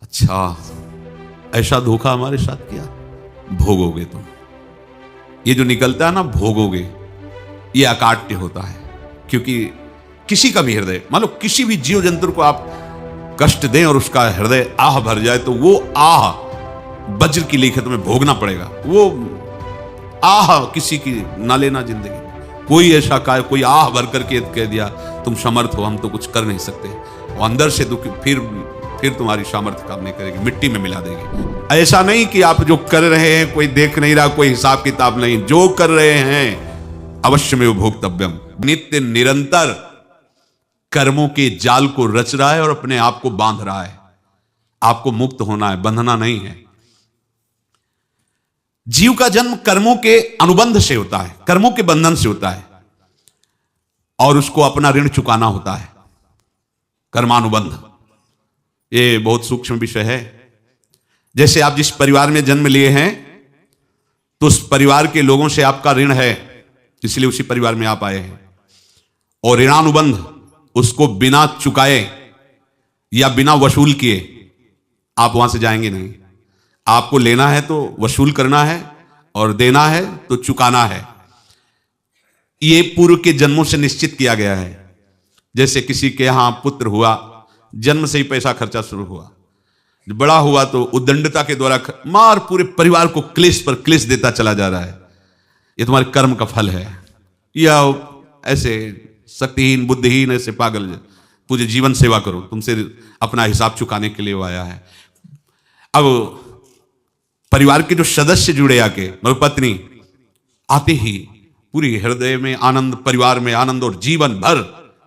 अच्छा, ऐसा धोखा हमारे साथ किया, भोगोगे तुम। ये जो निकलता है ना भोगोगे, ये अकाट्य होता है। क्योंकि किसी का भी हृदय, मान लो किसी भी जीव जंतु को आप कष्ट दें और उसका हृदय आह भर जाए, तो वो आह वज्र की लेखे तुम्हें भोगना पड़ेगा। वो आह किसी की ना लेना जिंदगी। कोई ऐसा का कोई आह भर करके कह दिया तुम समर्थ हो, हम तो कुछ कर नहीं सकते, वो अंदर से दुखी, फिर तुम्हारी सामर्थ्य काम नहीं करेगी, मिट्टी में मिला देगी। ऐसा नहीं कि आप जो कर रहे हैं कोई देख नहीं रहा, कोई हिसाब किताब नहीं, जो कर रहे हैं अवश्य में भोक्तव्यम। नित्य निरंतर कर्मों के जाल को रच रहा है और अपने आप को बांध रहा है। आपको मुक्त होना है, बंधना नहीं है। जीव का जन्म कर्मों के अनुबंध से होता है, कर्मों के बंधन से होता है, और उसको अपना ऋण चुकाना होता है। कर्मानुबंध ये बहुत सूक्ष्म विषय है। जैसे आप जिस परिवार में जन्म लिए हैं, तो उस परिवार के लोगों से आपका ऋण है, इसलिए उसी परिवार में आप आए हैं। और ऋणानुबंध उसको बिना चुकाए या बिना वसूल किए आप वहां से जाएंगे नहीं। आपको लेना है तो वसूल करना है, और देना है तो चुकाना है। ये पूर्व के जन्मों से निश्चित किया गया है। जैसे किसी के यहां पुत्र हुआ, जन्म से ही पैसा खर्चा शुरू हुआ, बड़ा हुआ तो उद्दंडता के द्वारा मार पूरे परिवार को क्लेश पर क्लेश देता चला जा रहा है। ये तुम्हारे कर्म का फल है। या ऐसे शक्तिहीन बुद्धिहीन ऐसे पागल पूरे जीवन सेवा करो, तुमसे अपना हिसाब चुकाने के लिए वो आया है। अब परिवार के जो सदस्य जुड़े आके, मतलब पत्नी आते ही पूरी हृदय में आनंद, परिवार में आनंद, और जीवन भर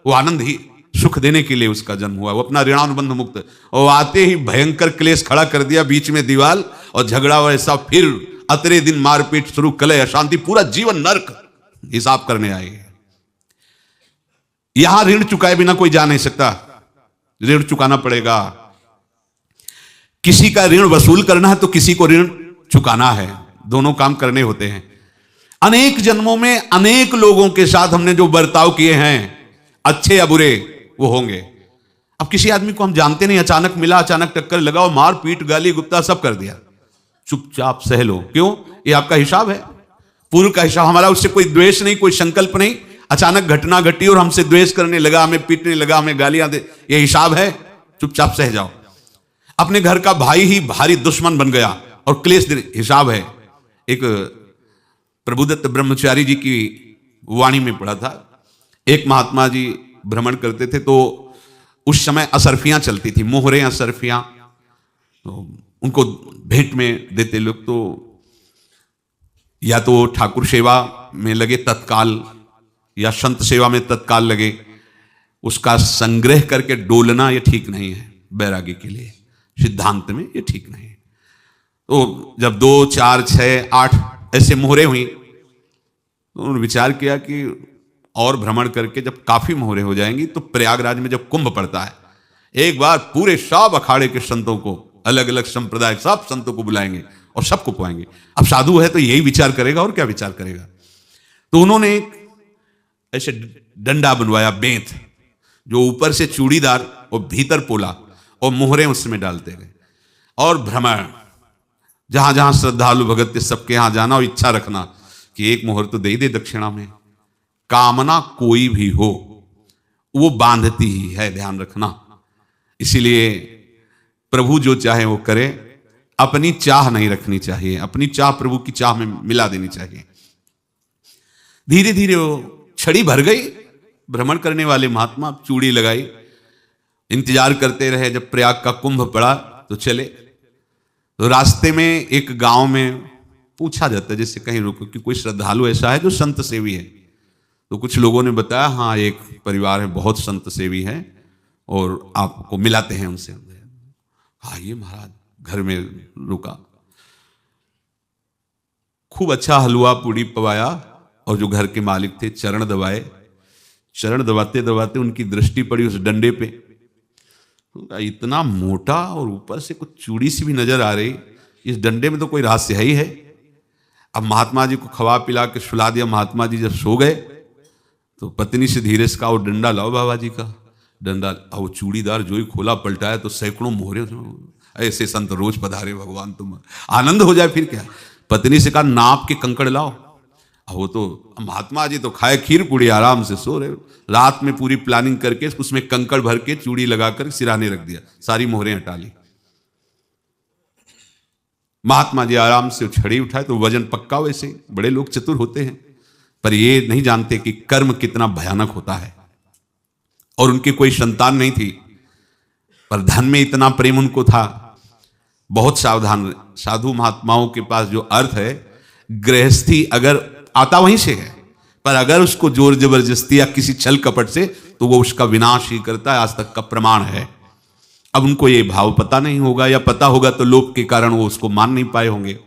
वो आनंद ही सुख देने के लिए उसका जन्म हुआ। वो अपना ऋणानुबंध मुक्त, और आते ही भयंकर क्लेश खड़ा कर दिया, बीच में दीवार और झगड़ा वैसा, फिर अतरे दिन मारपीट शुरू, कलह अशांति, पूरा जीवन नर्क हिसाब करने आए। यहां ऋण चुकाए बिना कोई जा नहीं सकता, ऋण चुकाना पड़ेगा। किसी का ऋण वसूल करना है तो किसी को ऋण चुकाना है, दोनों काम करने होते हैं। अनेक जन्मों में अनेक लोगों के साथ हमने जो बर्ताव किए हैं, अच्छे या बुरे, वो होंगे। अब किसी आदमी को हम जानते नहीं, अचानक मिला, अचानक टक्कर लगा और मार पीट गाली गुप्ता सब कर दिया, चुपचाप सह लो। क्यों? ये आपका हिसाब है, पूर्व का हिसाब। हमारा उससे कोई द्वेष नहीं, कोई संकल्प नहीं। अचानक घटना घटी और हमसे द्वेष करने लगा, हमें पीटने लगा, हमें गालियां दे, ये हिसाब है, चुपचाप सह जाओ। अपने घर का भाई ही भारी दुश्मन बन गया और क्लेश, हिसाब है। एक प्रभुदत्त ब्रह्मचारी जी की वाणी में पढ़ा था, एक महात्मा जी भ्रमण करते थे, तो उस समय असरफियां चलती थी, मोहरे असरफियां, तो उनको भेंट में देते लोग। तो या तो ठाकुर सेवा में लगे तत्काल, या संत सेवा में तत्काल लगे, उसका संग्रह करके डोलना ये ठीक नहीं है बैरागी के लिए, सिद्धांत में ये ठीक नहीं है। तो जब 2, 4, 6, 8 ऐसे मोहरे हुई, तो उन्होंने विचार किया कि और भ्रमण करके जब काफी मोहरे हो जाएंगी, तो प्रयागराज में जब कुंभ पड़ता है, एक बार पूरे सब अखाड़े के संतों को, अलग अलग संप्रदाय सब संतों को बुलाएंगे और सबको पुआएंगे। अब साधु है तो यही विचार करेगा, और क्या विचार करेगा। तो उन्होंने एक ऐसे डंडा बनवाया, बेंत, जो ऊपर से चूड़ीदार और भीतर पोला, और मोहरे उसमें डालते गए। और भ्रमण, जहां जहां श्रद्धालु भगत थे सबके यहां जाना और इच्छा रखना कि एक मोहर तो दे ही दे दक्षिणा में। कामना कोई भी हो वो बांधती ही है, ध्यान रखना। इसीलिए प्रभु जो चाहे वो करे, अपनी चाह नहीं रखनी चाहिए, अपनी चाह प्रभु की चाह में मिला देनी चाहिए। धीरे धीरे वो छड़ी भर गई, भ्रमण करने वाले महात्मा चूड़ी लगाई, इंतजार करते रहे। जब प्रयाग का कुंभ पड़ा तो चले। तो रास्ते में एक गांव में पूछा जाता है, जैसे कहीं रुको कि कोई श्रद्धालु ऐसा है जो संत सेवी है। तो कुछ लोगों ने बताया, हाँ एक परिवार है बहुत संत सेवी है और आपको मिलाते हैं उनसे। हाँ ये महाराज, घर में रुका, खूब अच्छा हलवा पूड़ी पवाया, और जो घर के मालिक थे चरण दबाए। चरण दबाते दबाते उनकी दृष्टि पड़ी उस डंडे पे, इतना मोटा और ऊपर से कुछ चूड़ी सी भी नजर आ रही, इस डंडे में तो कोई रहस्य है ही है। अब महात्मा जी को खवा पिला के सुला दिया। महात्मा जी जब सो गए तो पत्नी से धीरे से कहा, वो डंडा लाओ बाबा जी का डंडा। वो चूड़ीदार जो ही खोला पलटाया तो सैकड़ों मोहरे ऐसे संत रोज पधारे भगवान, तुम आनंद हो जाए फिर क्या। पत्नी से कहा नाप के कंकड़ लाओ। वो तो महात्मा जी तो खाए खीर पूड़ी, आराम से सो रहे। रात में पूरी प्लानिंग करके उसमें कंकड़ भर के चूड़ी लगाकर सिराने रख दिया, सारी मोहरें हटा ली। महात्मा जी आराम से छड़ी उठाए तो वजन पक्का। वैसे बड़े लोग चतुर होते हैं, पर ये नहीं जानते कि कर्म कितना भयानक होता है। और उनकी कोई संतान नहीं थी, पर धन में इतना प्रेम उनको था। बहुत सावधान। साधु महात्माओं के पास जो अर्थ है, गृहस्थी अगर आता वहीं से है, पर अगर उसको जोर जबरदस्ती या किसी छल कपट से, तो वो उसका विनाश ही करता है। आज तक का प्रमाण है। अब उनको ये भाव पता नहीं होगा, या पता होगा तो लोभ के कारण वो उसको मान नहीं पाए होंगे।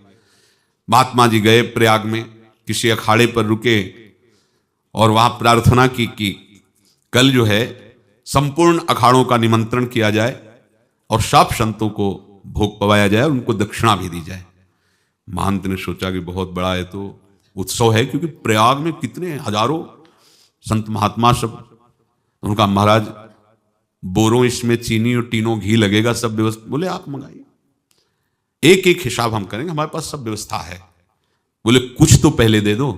महात्मा जी गए प्रयाग में, किसी अखाड़े पर रुके और वहां प्रार्थना की कि कल जो है संपूर्ण अखाड़ों का निमंत्रण किया जाए और सब संतों को भोग पवाया जाए, उनको दक्षिणा भी दी जाए। महंत ने सोचा कि बहुत बड़ा है तो उत्सव है, क्योंकि प्रयाग में कितने हजारों संत महात्मा सब। उनका महाराज बोरों इसमें चीनी और टीनों घी लगेगा, सब व्यवस्था। बोले आप मंगाइए, एक एक हिसाब हम करेंगे, हमारे पास सब व्यवस्था है। बोले कुछ तो पहले दे दो,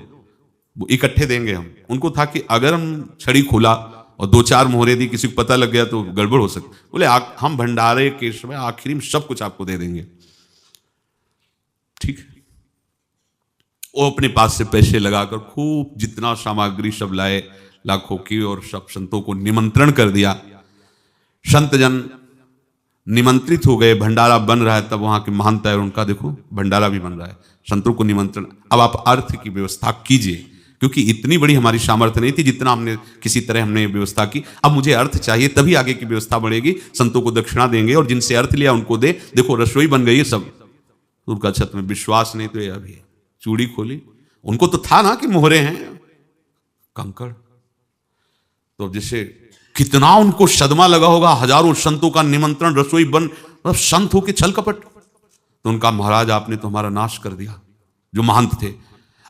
वो इकट्ठे देंगे हम। उनको था कि अगर हम छड़ी खोला और 2-4 मोहरे दी, किसी को पता लग गया तो गड़बड़ हो सकती। बोले हम भंडारे के समय आखिरी में सब कुछ आपको दे देंगे। ठीक है। वो अपने पास से पैसे लगाकर खूब जितना सामग्री सब लाए, लाखों की, और सब संतों को निमंत्रण कर दिया। संत जन निमंत्रित हो गए, भंडारा बन रहा है। तब वहां के महंत है, उनका देखो भंडारा भी बन रहा है, संतों को निमंत्रण। अब आप अर्थ की व्यवस्था कीजिए, क्योंकि इतनी बड़ी हमारी सामर्थ्य नहीं थी जितना हमने किसी तरह हमने व्यवस्था की। अब मुझे अर्थ चाहिए, तभी आगे की व्यवस्था बढ़ेगी। संतों को दक्षिणा देंगे और जिनसे अर्थ लिया उनको दे। देखो रसोई बन गई है सब। उनका छत में विश्वास नहीं तो ये अभी चूड़ी खोली। उनको तो था ना कि मोहरे हैं कंकड़। तो जैसे कितना उनको सदमा लगा होगा, हजारों संतों का निमंत्रण, रसोई बन, मतलब संत हो के छल कपट। तो उनका महाराज आपने तो हमारा नाश कर दिया, जो महंत थे।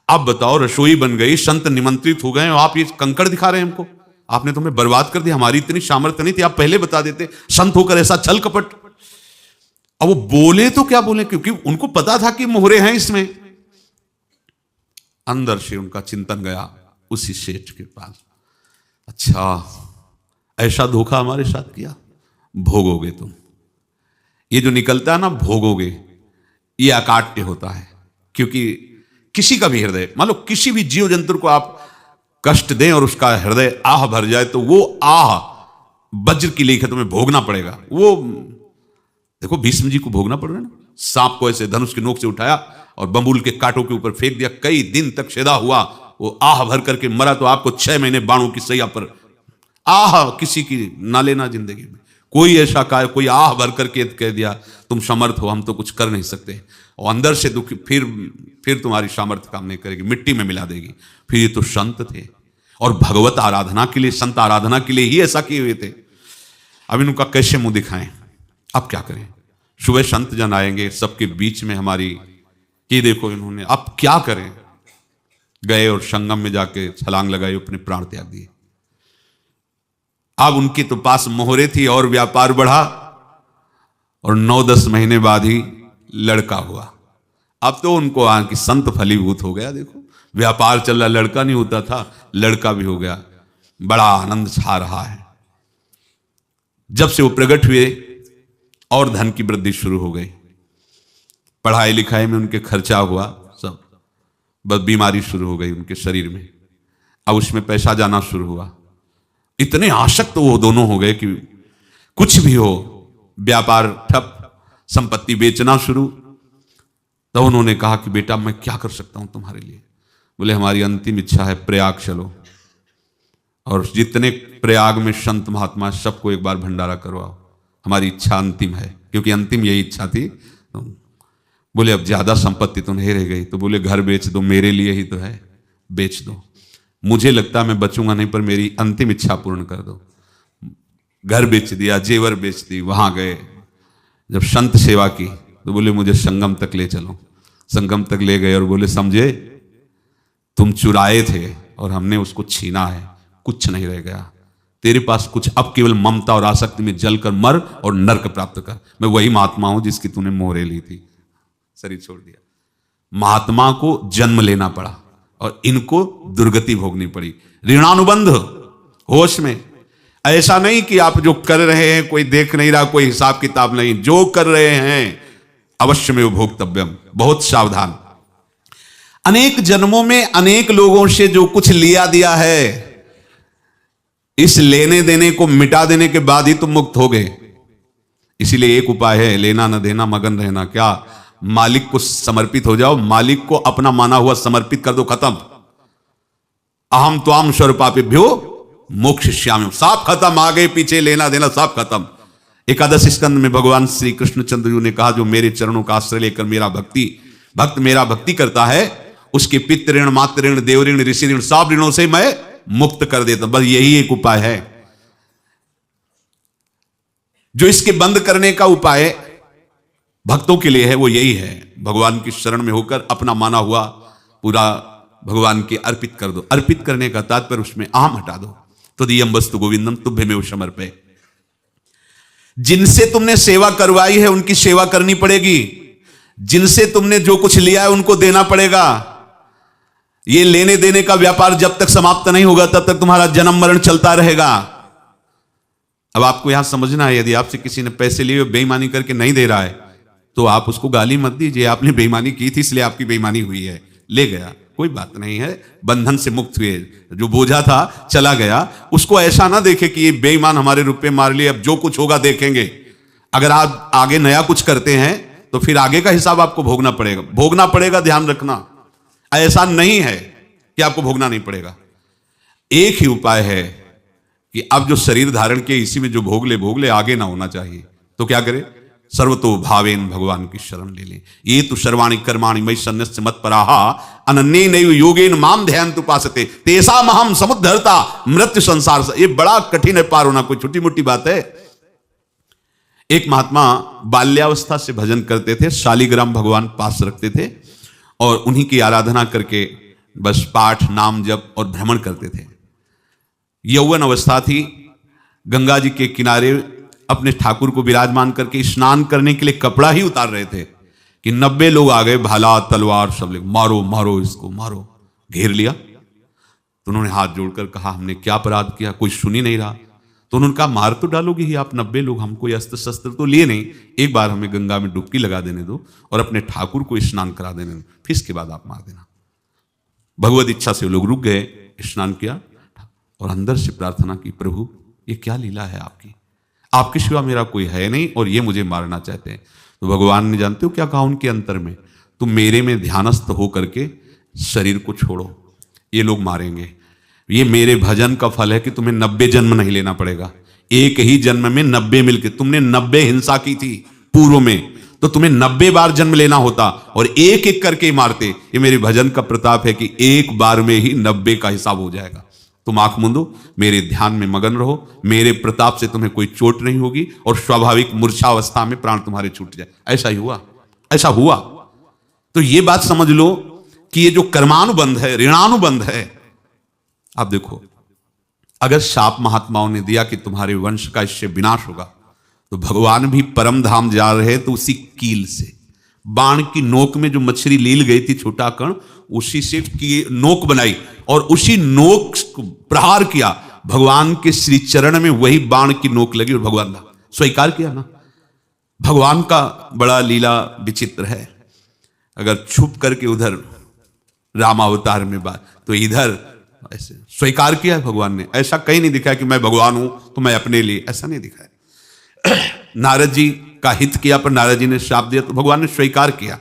अब बताओ रसोई बन गई, संत निमंत्रित हो गए, आप ये कंकड़ दिखा रहे हैं हमको। आपने तो हमें बर्बाद कर दिया, हमारी इतनी सामर्थ्य नहीं थी, आप पहले बता देते। संत होकर ऐसा छल कपट। अब वो बोले तो क्या बोले, क्योंकि उनको पता था कि मोहरे हैं इसमें। अंदर से उनका चिंतन गया उसी सेठ के पास, अच्छा ऐसा धोखा हमारे साथ किया, भोगोगे तुम। ये जो निकलता है ना भोगोगे, ये अकाट्य होता है। क्योंकि किसी का भी हृदय, मान लो किसी भी जीव जंतु को आप कष्ट दें और उसका हृदय आह भर जाए, तो वो आह वज्र की लेखा तुम्हें भोगना पड़ेगा। वो देखो भीष्म जी को भोगना पड़ रहा है ना। सांप को ऐसे धनुष की नोक से उठाया और बंबूल के कांटों के ऊपर फेंक दिया, कई दिन तक छेदा हुआ, वो आह भर करके मरा। तो आपको 6 महीने बाणों की सैया पर आह किसी की ना लेना जिंदगी में। कोई ऐसा कोई आह भर करके कह दिया तुम समर्थ हो, हम तो कुछ कर नहीं सकते, और अंदर से दुख, फिर तुम्हारी सामर्थ्य काम नहीं करेगी, मिट्टी में मिला देगी। फिर ये तो संत थे, और भगवत आराधना के लिए, संत आराधना के लिए ही ऐसा किए हुए थे। अब इनका कैसे मुंह दिखाएं, अब क्या करें। सुबह संत जन आएंगे, सबके बीच में हमारी ये देखो इन्होंने, अब क्या करें। गए और संगम में जाके छलांग लगाई, अपने प्राण त्याग दिए। अब उनके तो पास मोहरे थी और व्यापार बढ़ा, और 9-10 महीने बाद ही लड़का हुआ। अब तो उनको कि संत फलीभूत हो गया। देखो व्यापार चल रहा, लड़का नहीं होता था, लड़का भी हो गया। बड़ा आनंद छा रहा है। जब से वो प्रकट हुए और धन की वृद्धि शुरू हो गई, पढ़ाई लिखाई में उनके खर्चा हुआ, सब बस बीमारी शुरू हो गई उनके शरीर में। अब उसमें पैसा जाना शुरू हुआ। इतने आसक्त तो वो दोनों हो गए कि कुछ भी हो, व्यापार ठप, संपत्ति बेचना शुरू। तो उन्होंने कहा कि बेटा मैं क्या कर सकता हूं तुम्हारे लिए। बोले हमारी अंतिम इच्छा है, प्रयाग चलो और जितने प्रयाग में संत महात्मा सबको एक बार भंडारा करवाओ। हमारी इच्छा अंतिम है, क्योंकि अंतिम यही इच्छा थी। तो बोले अब ज्यादा संपत्ति तो नहीं रह गई। तो बोले घर बेच दो, मेरे लिए ही तो है, बेच दो। मुझे लगता मैं बचूंगा नहीं, पर मेरी अंतिम इच्छा पूर्ण कर दो। घर बेच दिया, जेवर बेच दी। वहां गए, जब संत सेवा की तो बोले मुझे संगम तक ले चलो। संगम तक ले गए और बोले समझे तुम चुराए थे और हमने उसको छीना है, कुछ नहीं रह गया, तेरे पास कुछ, अब केवल ममता और आसक्ति में जलकर मर और नरक प्राप्त कर। मैं वही महात्मा हूं जिसकी तूने मोहरे ली थी, शरीर छोड़ दिया। महात्मा को जन्म लेना पड़ा और इनको दुर्गति भोगनी पड़ी। ऋणानुबंध, होश में। ऐसा नहीं कि आप जो कर रहे हैं कोई देख नहीं रहा, कोई हिसाब किताब नहीं, जो कर रहे हैं अवश्य में भोक्तव्यम, बहुत सावधान। अनेक जन्मों में अनेक लोगों से जो कुछ लिया दिया है, इस लेने देने को मिटा देने के बाद ही तुम मुक्त हो गए। इसीलिए एक उपाय है, लेना न देना मगन रहना। क्या? मालिक को समर्पित हो जाओ, मालिक को अपना माना हुआ समर्पित कर दो, खत्म। अहम त्वाम स्वरूपापिभ्यो मोक्षयिष्यामि, सब खत्म, आगे पीछे लेना देना सब खत्म। एकादश स्कंद में भगवान श्री कृष्णचंद्र जी ने कहा, जो मेरे चरणों का आश्रय लेकर भक्त मेरा भक्ति करता है, उसके पितृ ऋण, मातृ ऋण, देव ऋण, ऋषि ऋण, सब ऋणों से मैं मुक्त कर देता। बस यही एक उपाय है जो इसके बंद करने का उपाय भक्तों के लिए है, वो यही है, भगवान की शरण में होकर अपना माना हुआ पूरा भगवान के अर्पित कर दो। अर्पित करने का तात्पर्य उसमें अहम हटा दो। तदीयम वस्तु गोविंदम तुभ्यमेव समर्पये। जिनसे तुमने सेवा करवाई है उनकी सेवा करनी पड़ेगी, जिनसे तुमने जो कुछ लिया है उनको देना पड़ेगा। ये लेने देने का व्यापार जब तक समाप्त नहीं होगा तब तक तुम्हारा जन्म मरण चलता रहेगा। अब आपको यहां समझना है, यदि आपसे किसी ने पैसे लिए बेईमानी करके नहीं दे रहा है तो आप उसको गाली मत दीजिए, आपने बेईमानी की थी इसलिए आपकी बेईमानी हुई है, ले गया, कोई बात नहीं है, बंधन से मुक्त हुए, जो बोझा था चला गया। उसको ऐसा ना देखे कि ये बेईमान हमारे रुपए मार लिए, अब जो कुछ होगा देखेंगे। अगर आप आगे नया कुछ करते हैं तो फिर आगे का हिसाब आपको भोगना पड़ेगा, ध्यान रखना। ऐसा नहीं है कि आपको भोगना नहीं पड़ेगा। एक ही उपाय है कि अब जो शरीर धारण किए इसी में जो भोग ले, आगे ना होना चाहिए। तो क्या करे? सर्वतो भावेन भगवान की शरण ले ले। ये तो सर्वाणि कर्माणि मयि सन्न्यस्य मत्पराहा अनन्येनैव योगेन माम ध्यायन्तु उपासते तेषाम् अहं समुद्धर्ता मृत्यु संसार से। ये बड़ा कठिन है पार होना, कोई छोटी मोटी बात है। एक महात्मा बाल्यावस्था से भजन करते थे, शालिग्राम भगवान पास रखते थे और उन्हीं की आराधना करके बस पाठ, नाम, जप और भ्रमण करते थे। यौवन अवस्था थी, गंगा जी के किनारे अपने ठाकुर को विराजमान करके स्नान करने के लिए कपड़ा ही उतार रहे थे कि 90 लोग आ गए, भाला तलवार सब लोग, मारो मारो इसको मारो, घेर लिया। तो उन्होंने हाथ जोड़कर कहा, हमने क्या अपराध किया? कोई सुन ही नहीं रहा। तो उन्होंने कहा, मार तो डालोगे ही आप 90 लोग, हम कोई अस्त्र शस्त्र तो लिए नहीं, एक बार हमें गंगा में डुबकी लगा देने दो और अपने ठाकुर को स्नान करा देने दो, फिर इसके बाद आप मार देना। भगवत इच्छा से लोग रुक गए, स्नान किया और अंदर से प्रार्थना की, प्रभु ये क्या लीला है आपकी, आपके सिवा मेरा कोई है नहीं और ये मुझे मारना चाहते हैं। तो भगवान ने जानते हो क्या कहा उनके अंतर में? तुम मेरे में ध्यानस्थ हो करके शरीर को छोड़ो, ये लोग मारेंगे। ये मेरे भजन का फल है कि तुम्हें 90 जन्म नहीं लेना पड़ेगा। एक ही जन्म में 90 मिलके, तुमने 90 हिंसा की थी पूर्व में, तो तुम्हें 90 बार जन्म लेना होता और एक एक करके मारते। ये मेरे भजन का प्रताप है कि एक बार में ही 90 का हिसाब हो जाएगा। तुम आंख मूंदो, मेरे ध्यान में मगन रहो, मेरे प्रताप से तुम्हें कोई चोट नहीं होगी और स्वाभाविक मूर्छावस्था में प्राण तुम्हारे छूट जाए। ऐसा ही हुआ, ऐसा हुआ। तो ये बात समझ लो कि ये जो कर्मानुबंध है, ऋणानुबंध है। आप देखो, अगर शाप महात्माओं ने दिया कि तुम्हारे वंश का इससे विनाश होगा, तो भगवान भी परम धाम जा रहे तो उसी कील से, बाण की नोक में जो मछली लील गई थी, छोटा कण, उसी से की नोक बनाई और उसी नोक को प्रहार किया। भगवान के श्री चरण में वही बाण की नोक लगी और भगवान ने स्वीकार किया ना। भगवान का बड़ा लीला विचित्र है। अगर छुप करके उधर रामावतार में बात, तो इधर ऐसे स्वीकार किया भगवान ने। ऐसा कहीं नहीं दिखाया कि मैं भगवान हूं तो मैं अपने लिए, ऐसा नहीं दिखाया। नारद जी का हित किया पर नारद जी ने श्राप दिया तो भगवान ने स्वीकार किया।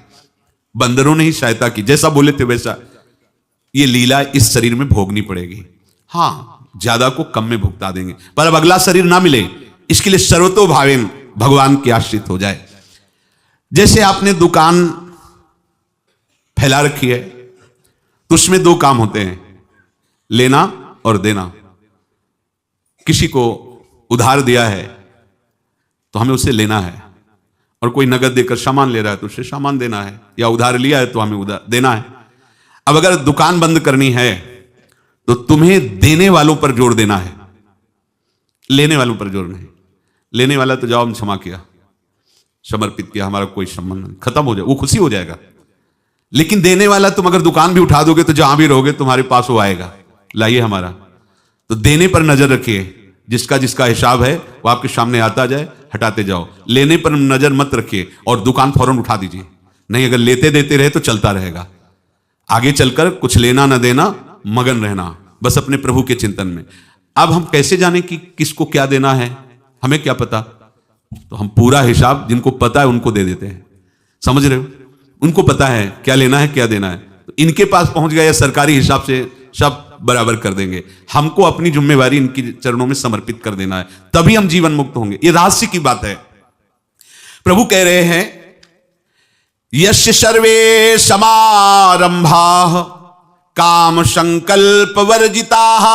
बंदरों ने ही सहायता की, जैसा बोले थे वैसा। ये लीला इस शरीर में भोगनी पड़ेगी। हाँ, ज्यादा को कम में भुगता देंगे, पर अब अगला शरीर ना मिले इसके लिए सर्वतो भावेन भगवान के आश्रित हो जाए। जैसे आपने दुकान फैला रखी है तो उसमें दो काम होते हैं, लेना और देना। किसी को उधार दिया है तो हमें उसे लेना है, और कोई नगद देकर सामान ले रहा है तो उसे सामान देना है, या उधार लिया है तो हमें उधार देना है। अब अगर दुकान बंद करनी है तो तुम्हें देने वालों पर जोर देना है। लेने वालों पर जोर नहीं। लेने वाला तो जाओ, हम क्षमा किया, समर्पित किया, हमारा कोई संबंध नहीं, खत्म हो जाए, वो खुशी हो जाएगा। लेकिन देने वाला, तुम अगर दुकान भी उठा दोगे तो जहां भी रहोगे तुम्हारे पास वो आएगा, लाइए हमारा। तो देने पर नजर रखिए, जिसका जिसका हिसाब है वो आपके सामने आता जाए, हटाते जाओ। लेने पर नजर मत रखिए और दुकान फौरन उठा दीजिए, नहीं, अगर लेते देते रहे तो चलता रहेगा। आगे चलकर कुछ लेना न देना, मगन रहना बस अपने प्रभु के चिंतन में। अब हम कैसे जाने कि किसको क्या देना है, हमें क्या पता? तो हम पूरा हिसाब जिनको पता है उनको दे देते हैं, समझ रहे हो? उनको पता है क्या लेना है क्या देना है, तो इनके पास पहुंच गया, सरकारी हिसाब से सब बराबर कर देंगे। हमको अपनी जिम्मेवारी इनके चरणों में समर्पित कर देना है, तभी हम जीवन मुक्त होंगे। ये रहस्य की बात है। प्रभु कह रहे हैं, यस्य सर्वे समारंभाः काम संकल्प वर्जिताः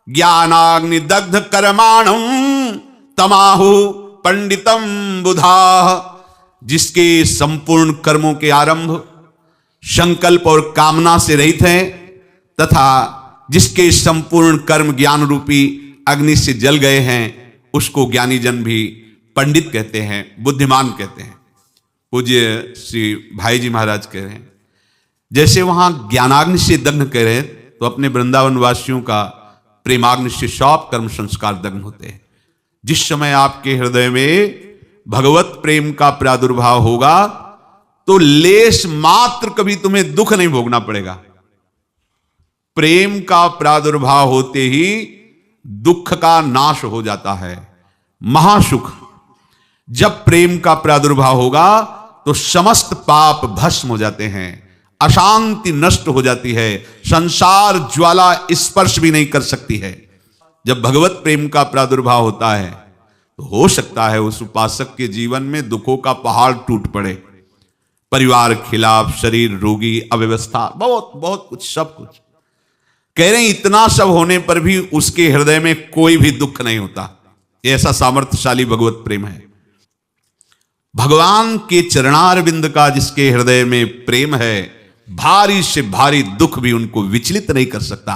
ज्ञानाग्नि दग्ध कर्माणं तमाहु पंडितम बुधाः। जिसके संपूर्ण कर्मों के आरंभ संकल्प और कामना से रहित हैं, तथा जिसके संपूर्ण कर्म ज्ञान रूपी अग्नि से जल गए हैं, उसको ज्ञानी जन भी पंडित कहते हैं, बुद्धिमान कहते हैं। पूज्य श्री भाई जी महाराज कह रहे हैं, जैसे वहां ज्ञानाग्नि से दग्न कह रहे हैं, तो अपने वृंदावन वासियों का प्रेमाग्नि से सब कर्म संस्कार दग्न होते हैं। जिस समय आपके हृदय में भगवत प्रेम का प्रादुर्भाव होगा, तो लेश मात्र कभी तुम्हें दुख नहीं भोगना पड़ेगा। प्रेम का प्रादुर्भाव होते ही दुख का नाश हो जाता है, महासुख। जब प्रेम का प्रादुर्भाव होगा तो समस्त पाप भस्म हो जाते हैं, अशांति नष्ट हो जाती है, संसार ज्वाला स्पर्श भी नहीं कर सकती है। जब भगवत प्रेम का प्रादुर्भाव होता है तो हो सकता है उस उपासक के जीवन में दुखों का पहाड़ टूट पड़े, परिवार खिलाफ, शरीर रोगी, अव्यवस्था, बहुत बहुत कुछ, सब कुछ। कह रहे हैं इतना सब होने पर भी उसके हृदय में कोई भी दुख नहीं होता। ऐसा सामर्थ्यशाली भगवत प्रेम है। भगवान के चरणारविंद का जिसके हृदय में प्रेम है, भारी से भारी दुख भी उनको विचलित नहीं कर सकता।